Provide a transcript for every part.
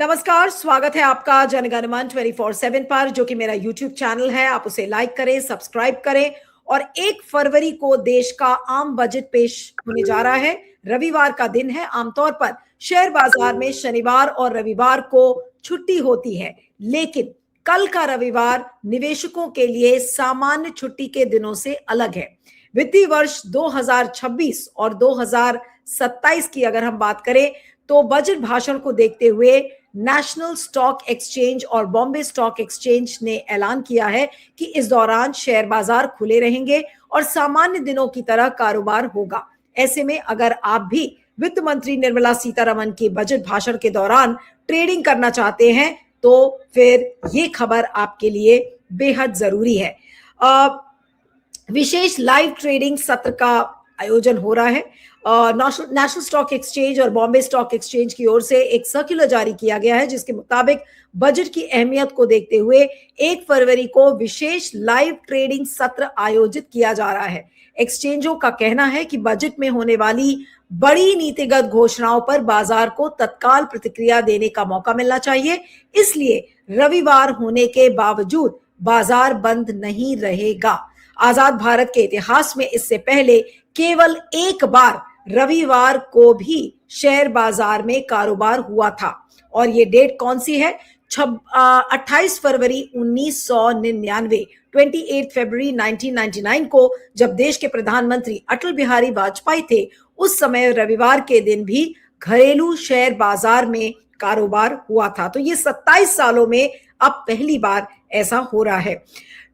नमस्कार, स्वागत है आपका जनगणमन 24/7 पर, जो कि मेरा YouTube चैनल है। आप उसे लाइक करें, सब्सक्राइब करें। और 1 फरवरी को देश का आम बजट पेश होने जा रहा है। रविवार का दिन है। आमतौर पर शेयर बाजार में शनिवार और रविवार को छुट्टी होती है, लेकिन कल का रविवार निवेशकों के लिए सामान्य छुट्टी के दिनों से अलग है। वित्तीय वर्ष 2026 और 2027 की अगर हम बात करें तो बजट भाषण को देखते हुए नेशनल स्टॉक एक्सचेंज और बॉम्बे स्टॉक एक्सचेंज ने ऐलान किया है कि इस दौरान शेयर बाजार खुले रहेंगे और सामान्य दिनों की तरह कारोबार होगा। ऐसे में अगर आप भी वित्त मंत्री निर्मला सीतारमण के बजट भाषण के दौरान ट्रेडिंग करना चाहते हैं तो फिर ये खबर आपके लिए बेहद जरूरी है। विशेष लाइव ट्रेडिंग सत्र का आयोजन हो रहा है। नेशनल स्टॉक एक्सचेंज और बॉम्बे स्टॉक एक्सचेंज की ओर से एक सर्कुलर जारी किया गया है, जिसके मुताबिक बजट की अहमियत को देखते हुए 1 फरवरी को विशेष लाइव ट्रेडिंग सत्र आयोजित किया जा रहा है। एक्सचेंजों का कहना है कि बजट में होने वाली बड़ी नीतिगत घोषणाओं पर बाजार को तत्काल प्रतिक्रिया देने का मौका मिलना चाहिए, इसलिए रविवार होने के बावजूद बाजार बंद नहीं रहेगा। आजाद भारत के इतिहास में इससे पहले केवल एक बार रविवार को भी शेयर बाजार में कारोबार हुआ था, और ये डेट कौन सी है? 28 फरवरी 1999, 28 फरवरी 1999 को, जब देश के प्रधानमंत्री अटल बिहारी वाजपेयी थे। उस समय रविवार के दिन भी घरेलू शेयर बाजार में कारोबार हुआ था। तो ये 27 सालों में अब पहली बार ऐसा हो रहा है।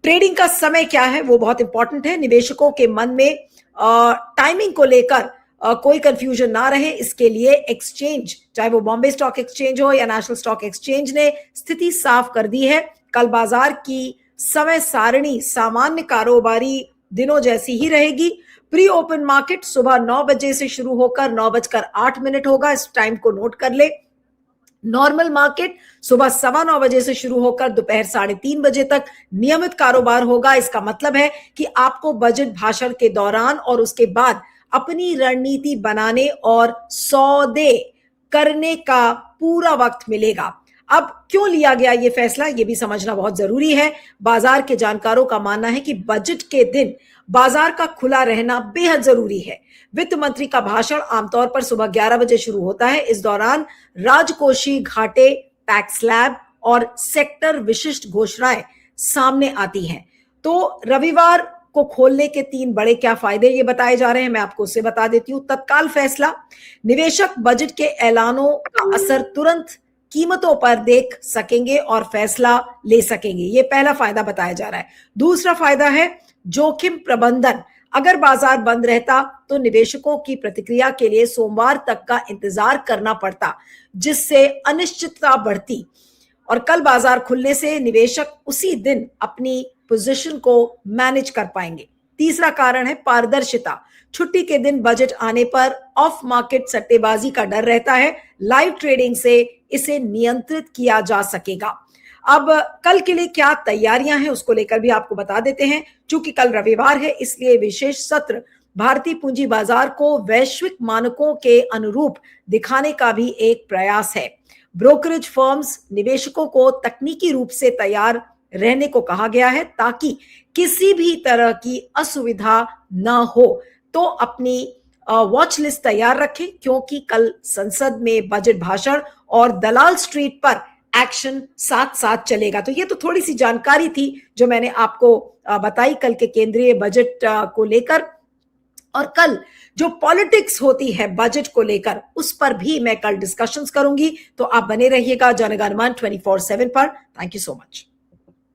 ट्रेडिंग का समय क्या है वो बहुत इंपॉर्टेंट है। निवेशकों के मन में टाइमिंग को लेकर कोई कंफ्यूजन ना रहे, इसके लिए एक्सचेंज, चाहे वो बॉम्बे स्टॉक एक्सचेंज हो या नेशनल स्टॉक एक्सचेंज, ने स्थिति साफ कर दी है। कल बाजार की समय सारणी सामान्य कारोबारी दिनों जैसी ही रहेगी। प्री ओपन मार्केट सुबह 9 बजे से शुरू होकर 9:08 होगा। इस टाइम को नोट कर ले। नॉर्मल मार्केट सुबह 9:15 बजे से शुरू होकर दोपहर 3:30 बजे तक नियमित कारोबार होगा। इसका मतलब है कि आपको बजट भाषण के दौरान और उसके बाद अपनी रणनीति बनाने और सौदे करने का पूरा वक्त मिलेगा। अब क्यों लिया गया ये फैसला, ये भी समझना बहुत जरूरी है। बाजार के जानकारों का मानना है कि बजट के दिन बाजार का खुला रहना बेहद जरूरी है। वित्त मंत्री का भाषण आमतौर पर सुबह 11 बजे शुरू होता है। इस दौरान राजकोषीय घाटे, टैक्स स्लैब और सेक्टर विशिष्ट घोषणाएं सामने आती हैं। तो रविवार को खोलने के 3 बड़े क्या फायदे ये बताए जा रहे हैं, मैं आपको उससे बता देती हूँ। तत्काल फैसला, निवेशक बजट के ऐलानों का असर तुरंत कीमतों पर देख सकेंगे और फैसला ले सकेंगे। ये पहला फायदा बताया जा रहा है। दूसरा फायदा है जोखिम प्रबंधन। अगर बाजार बंद रहता तो निवेशकों की प्रतिक्रिया के लिए सोमवार तक का इंतजार करना पड़ता, जिससे अनिश्चितता बढ़ती, और कल बाजार खुलने से निवेशक उसी दिन अपनी पोजीशन को मैनेज कर पाएंगे। तीसरा कारण है पारदर्शिता। छुट्टी के दिन बजट आने पर ऑफ मार्केट सट्टेबाजी का डर रहता है। लाइव ट्रेडिंग से इसे नियंत्रित किया जा सकेगा। अब कल के लिए क्या तैयारियां हैं उसको लेकर भी आपको बता देते हैं। चूंकि कल रविवार है, इसलिए विशेष सत्र भारतीय पूंजी बाजार को वैश्विक मानकों के अनुरूप दिखाने का भी एक प्रयास है। ब्रोकरेज फर्म्स निवेशकों को तकनीकी रूप से तैयार रहने को कहा गया है, ताकि किसी भी तरह की असुविधा ना हो। तो अपनी वॉच लिस्ट तैयार रखें, क्योंकि कल संसद में बजट भाषण और दलाल स्ट्रीट पर एक्शन साथ साथ चलेगा। तो ये तो थोड़ी सी जानकारी थी जो मैंने आपको बताई कल के केंद्रीय बजट को लेकर। और कल जो पॉलिटिक्स होती है बजट को लेकर, उस पर भी मैं कल डिस्कशंस करूंगी। तो आप बने रहिएगा जनगणमन 24/7 पर। Thank you so much.